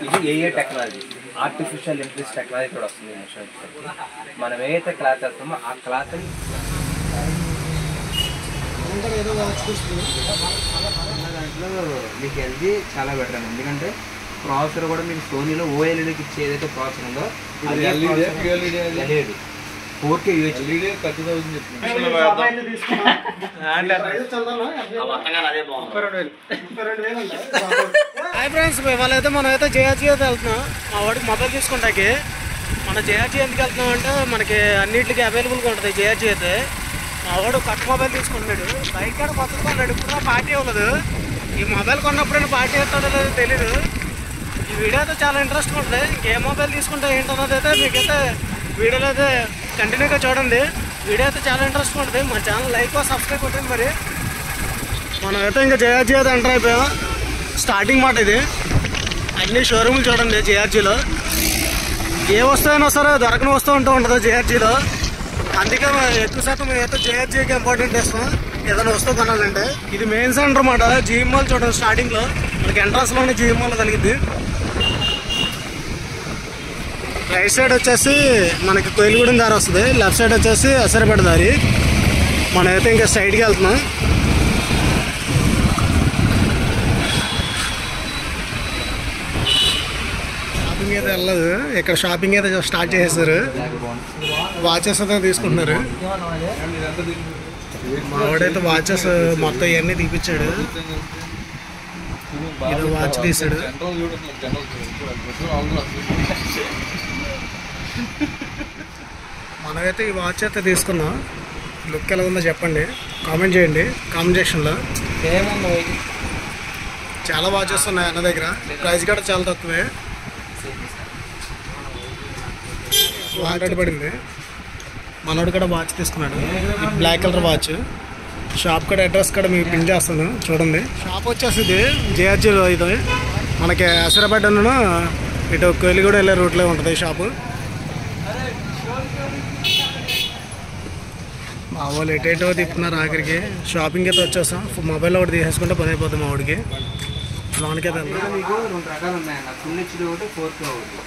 ఇది ఏఏ technology, artificial intelligence technology కూడా వస్తుంది. మిషన్ వచ్చేసరికి మనం ఏదైతే క్లాత్ వేస్తామో ఆ క్లాత్ని దాంట్లో మీకు ఎల్జీ చాలా బెటర్ అండి. ఎందుకంటే ప్రాసెసర్ కూడా మీకు సోనీలో ఓఎల్ఈడీకి ఇచ్చే ఏదైతే ప్రాసెసర్ ఉందో అది ఎల్ఈడి 4K UHD 30,000 చెప్తుంది. హాయ్ ఫ్రెండ్స్, ఇవాళైతే మనం అయితే జేఆర్జీ అయితే వెళ్తున్నాం. మా వాడికి మొబైల్ తీసుకుంటాకి. మన జేఆర్జీ ఎందుకు వెళ్తున్నాం అంటే మనకి అన్నింటికి అవైలబుల్గా ఉంటుంది జేఆర్జీ అయితే. మా వాడు కొత్త మొబైల్ తీసుకుంటున్నాడు. బైక్ కూడా కొత్తగా కొన్నాడు, ఇప్పుడు పార్టీ అవ్వలేదు. ఈ మొబైల్ కొన్నప్పుడైనా పార్టీ అవుతాడో లేదో తెలీదు. ఈ వీడియో అయితే చాలా ఇంట్రెస్ట్గా ఉంటుంది. ఏ మొబైల్ తీసుకుంటే ఏంటన్నది అయితే మీకైతే వీడియోలో అయితే కంటిన్యూగా చూడండి. వీడియో అయితే చాలా ఇంట్రెస్ట్గా ఉంటుంది. మా ఛానల్ లైక్ సబ్స్క్రైబ్ కొట్టండి. మరి మనం అయితే ఇంకా జేఆర్జీ అయితే ఎంటర్ అయిపోయాం. స్టార్టింగ్ మాట ఇది. అన్ని షోరూమ్లు చూడండి జేఆర్జీలో. ఏ వస్తువైనా సరే దొరకని వస్తువు ఉంటూ ఉంటుంది జేఆర్జీలో. అందుకే ఎక్కువ శాతం అయితే జేఆర్జీకి ఇంపార్టెంట్ ఇస్తాం ఏదైనా వస్తువు కొనాలంటే. ఇది మెయిన్ సెంటర్ అన్నమాట. జీఎం మాల్ చూడండి, స్టార్టింగ్లో మనకి ఎంట్రన్స్లోనే జీఎం మాల్ కలిగింది. రైట్ సైడ్ వచ్చేసి మనకి కోయిలగూడెం దారి వస్తుంది, లెఫ్ట్ సైడ్ వచ్చేసి అసరపేట దారి. మనమైతే ఇంకా సైడ్కి వెళ్తున్నాం. షాపింగ్ అయితే వెళ్ళదు, ఇక్కడ షాపింగ్ అయితే స్టార్ట్ చేసేసారు. వాచెస్ అయితే తీసుకుంటున్నారు. మావాడైతే వాచెస్ మొత్తం ఇవన్నీ తీపిచ్చాడు. ఏదో వాచ్ తీసాడు. మనమైతే ఈ వాచ్ అయితే తీసుకున్నాం. లుక్ ఎలా ఉందో చెప్పండి, కామెంట్ చేయండి కామెంట్ సెక్షన్లో. చాలా వాచెస్ ఉన్నాయి అన్న దగ్గర, ప్రైస్ కూడా చాలా తక్కువే. 200 పడింది. మనోడు కూడా వాచ్ తీసుకున్నాడు, బ్లాక్ కలర్ వాచ్. షాప్ కూడా అడ్రస్ కూడా మీకు పిన్ చేస్తాను చూడండి. షాప్ వచ్చేసి ఇది జేఆర్జీలో. ఇది మనకి అసరాబాద్ ఇటు కోయిలగూడ వెళ్ళే రూట్లో ఉంటుంది షాపు. మా వాళ్ళు ఎటేటో తిప్పుతున్నారు. ఆఖరికి షాపింగ్ అయితే వచ్చేస్తాం. మొబైల్ ఒకటి తీసేసుకుంటే పని అయిపోతుంది మా వాడికి. లోనికి అయితే మీకు 2 రకాలు ఉన్నాయన్న. ఫుల్ హెచ్డీ ఒకటి, 4K ఒకటి.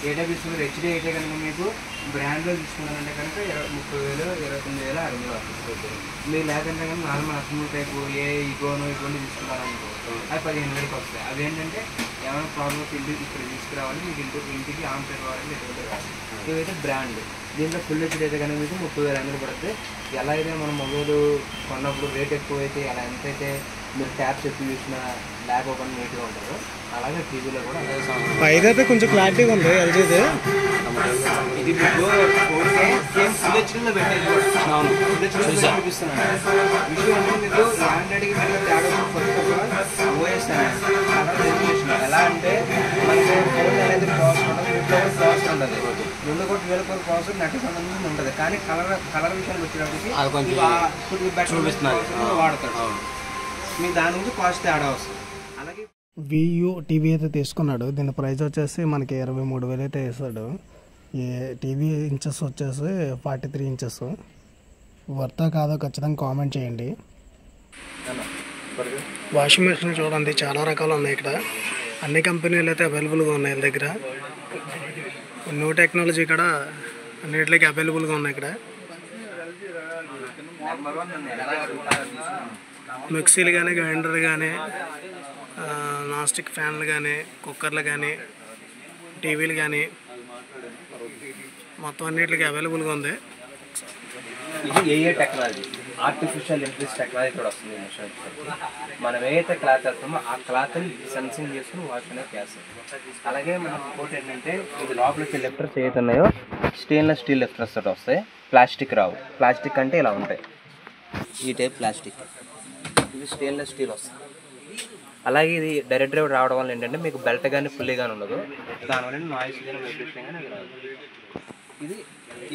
ఏ టైప్ ఇస్తున్నారు? హెచ్డీ అయితే కనుక మీకు బ్రాండ్లో తీసుకున్నారంటే కనుక 30,000, 29,000, 6,000 మీరు లేదంటే కనుక నార్మల్ అసలు టైపు ఏ ఇగోను తీసుకున్నారనుకో అది 15,000కి వస్తాయి. అవి ఏంటంటే ఏమైనా ప్రాబ్లమ్స్ ఇంటికి ఇక్కడ తీసుకురావాలి, మీకు ఇంటికి ఆన్ పెట్టుకోవాలని ఎటువంటి కాదు. ఇవైతే బ్రాండ్. దీంట్లో ఫుల్ హెచ్డీ అయితే కనుక మీకు 30,000 పడుతుంది. ఎలా అయితే మన మొబైల్ కొన్నప్పుడు రేట్ ఎక్కువ అయితే ఎలా ఎంతైతే మీరు ట్యాబ్స్ ఎక్కువ చూసిన ల్యాబ్ ఓపెన్ నీట్గా ఉంటుందో అలాగే టీవీలో కూడా పైదైతే కొంచెం క్లారిటీగా ఉంది ఎల్జీది. ఇది మీకు 4K సేమ్ ఫుల్ హెచ్డీలో పెట్టేది కూడా ఫుల్ హెచ్డీలో చూపిస్తున్నాను. విషయం అంటే మీకు ఆండ్రాయిడ్కి మీరు తేడా ఫస్ట్ ఆఫ్ ఆల్ ఓఎస్ అనేది రెగ్యులేషన్. ఎలా అంటే మనకి ఫోన్ అనేది ప్రాసెస్ ఉంటుంది, వీటిలో కూడా ప్రాసెస్ ఉంటుంది. 2 కోట్ల వేల కోట్ల ప్రాసెస్ నెట్ సంబంధించి ఉంటుంది. కానీ కలర్ విషయానికి వచ్చేటప్పటికి వాడతాడు. మీకు దాని నుంచి కాస్ట్ తేడా వస్తుంది. అలాగే వియూ టీవీ అయితే తీసుకున్నాడు. దీని ప్రైస్ వచ్చేసి మనకి 23,000 అయితే వేసాడు. ఈ టీవీ ఇంచెస్ వచ్చేసి 43 ఇంచెస్. వర్తా కాదో ఖచ్చితంగా కామెంట్ చేయండి. వాషింగ్ మెషిన్ చూడండి, చాలా రకాలు ఉన్నాయి ఇక్కడ. అన్ని కంపెనీలు అయితే అవైలబుల్గా ఉన్నాయి వీళ్ళ దగ్గర. న్యూ టెక్నాలజీ కూడా అన్నిటికి అవైలబుల్గా ఉన్నాయి ఇక్కడ. మిక్సీలు కానీ, గ్రైండర్ కానీ, నాన్ స్టిక్ ఫ్యాన్లు కానీ, కుక్కర్లు కానీ, టీవీలు కానీ మొత్తం అన్నిటికి అవైలబుల్గా ఉంది. ఇది ఏఏ టెక్నాలజీ, ఆర్టిఫిషియల్ ఇంటెలిజెన్స్ టెక్నాలజీ కూడా వస్తుంది. మిషన్ వచ్చేసరికి మనం ఏదైతే క్లాత్ వేస్తామో ఆ క్లాత్ని సెన్సింగ్ చేసుకుని వాష్ అనేది చేస్తాం. అలాగే మనకు ఇంకోటి ఏంటంటే ఇది లోపలికి లిఫ్టర్స్ ఏవైతే ఉన్నాయో స్టెయిన్లెస్ స్టీల్ లిఫ్టర్స్ తోటి వస్తాయి. ప్లాస్టిక్ రావు. ప్లాస్టిక్ అంటే ఇలా ఉంటాయి, ఈ టైప్ ప్లాస్టిక్. ఇది స్టెయిన్లెస్ స్టీల్ వస్తుంది. అలాగే ఇది డైరెక్ట్ డ్రైవ్ రావడం వల్ల ఏంటంటే మీకు బెల్ట్ కానీ ఫుల్లీ కానీ ఉండదు. దానివల్ల నాయిస్ కానీ వైబ్రేషన్ కానీ రాదు. ఇది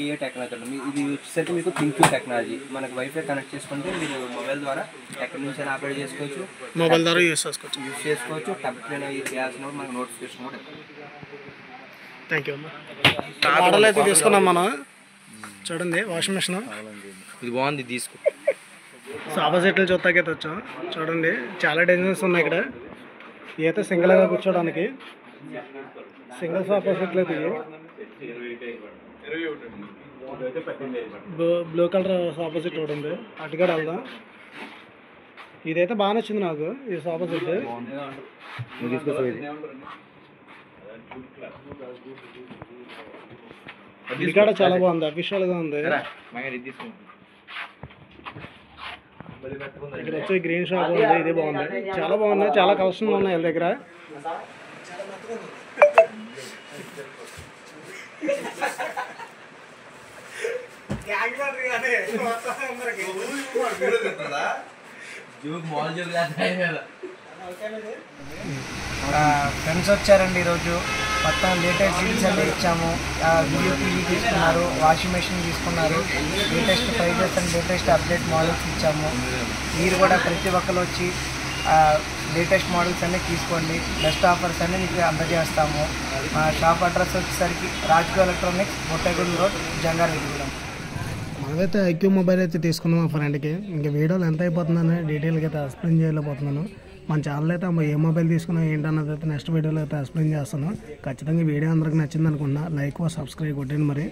ఏ టెక్నాలజీ ఉంటుంది. ఇది వచ్చేసరికి మీకు థింక్యూ టెక్నాలజీ. మనకు వైఫై కనెక్ట్ చేసుకుంటే మీరు మొబైల్ ద్వారా ఎక్కడి నుంచి అయినా ఆపరేట్ చేసుకోవచ్చు, మొబైల్ ద్వారా యూస్ చేసుకోవచ్చు. టబ్ క్లీన్ అయ్యి చేయాల్సిన మనకు నోటిఫికేషన్ కూడా. థ్యాంక్ యూ అమ్మా. మోడల్ అయితే తీసుకున్నాం మనం. చూడండి వాషింగ్ మెషిన్ ఇది బాగుంది, తీసుకో. సోఫా సెట్లు చూస్తాకైతే వచ్చాం. చూడండి చాలా డిజైన్స్ ఉన్నాయి ఇక్కడ. అయితే సింగిల్గా కూర్చోడానికి సింగిల్ సోఫా సెట్లు అయితే బ్లూ కలర్ సోఫా సెట్ ఒకటి ఉంది, అటుగా వెళ్దాం. ఇదైతే బాగా నచ్చింది నాకు, ఈ సోఫా సెట్. ఇది కూడా చాలా బాగుంది, అఫీషియల్గా ఉంది. ఇక్కడ వచ్చే గ్రీన్ షాప్ ఉంది, ఇది బాగుంది, చాలా బాగుంది. చాలా కలెక్షన్లు ఉన్నాయి వీళ్ళ దగ్గర. ఫ్రెండ్స్ వచ్చారండి ఈరోజు. మొత్తం లేటెస్ట్ డీల్స్ అన్నీ ఇచ్చాము. టీవీ తీసుకున్నారు, వాషింగ్ మెషిన్ తీసుకున్నారు, latest prices and latest update models ఇచ్చాము. మీరు కూడా ప్రతి ఒక్కరు వచ్చి లేటెస్ట్ మోడల్స్ అన్నీ తీసుకోండి. బెస్ట్ ఆఫర్స్ అన్నీ మీకు అందజేస్తాము. మా షాప్ అడ్రస్ వచ్చేసరికి రాజ్కో ఎలక్ట్రానిక్స్, బొట్టగూడెం రోడ్, జంగారెడ్డిగూడెం. మనమైతే ఐక్యూ మొబైల్ అయితే తీసుకున్నాం మా ఫ్రెండ్కి. ఇంకా వీడియోలు ఎంత అయిపోతుందని డీటెయిల్గా అయితే ఎక్స్ప్లెయిన్ చేయలేకపోతున్నాను. మన ఛానల్ అయితే ఏ మొబైల్ తీసుకున్నా ఏంటన్నది అయితే నెక్స్ట్ వీడియోలో అయితే ఎక్స్ప్లెయిన్ చేస్తాను. ఖచ్చితంగా వీడియో అందరికి నచ్చింది అనుకున్నా. లైక్ సబ్స్క్రైబ్ కొట్టండి మరి.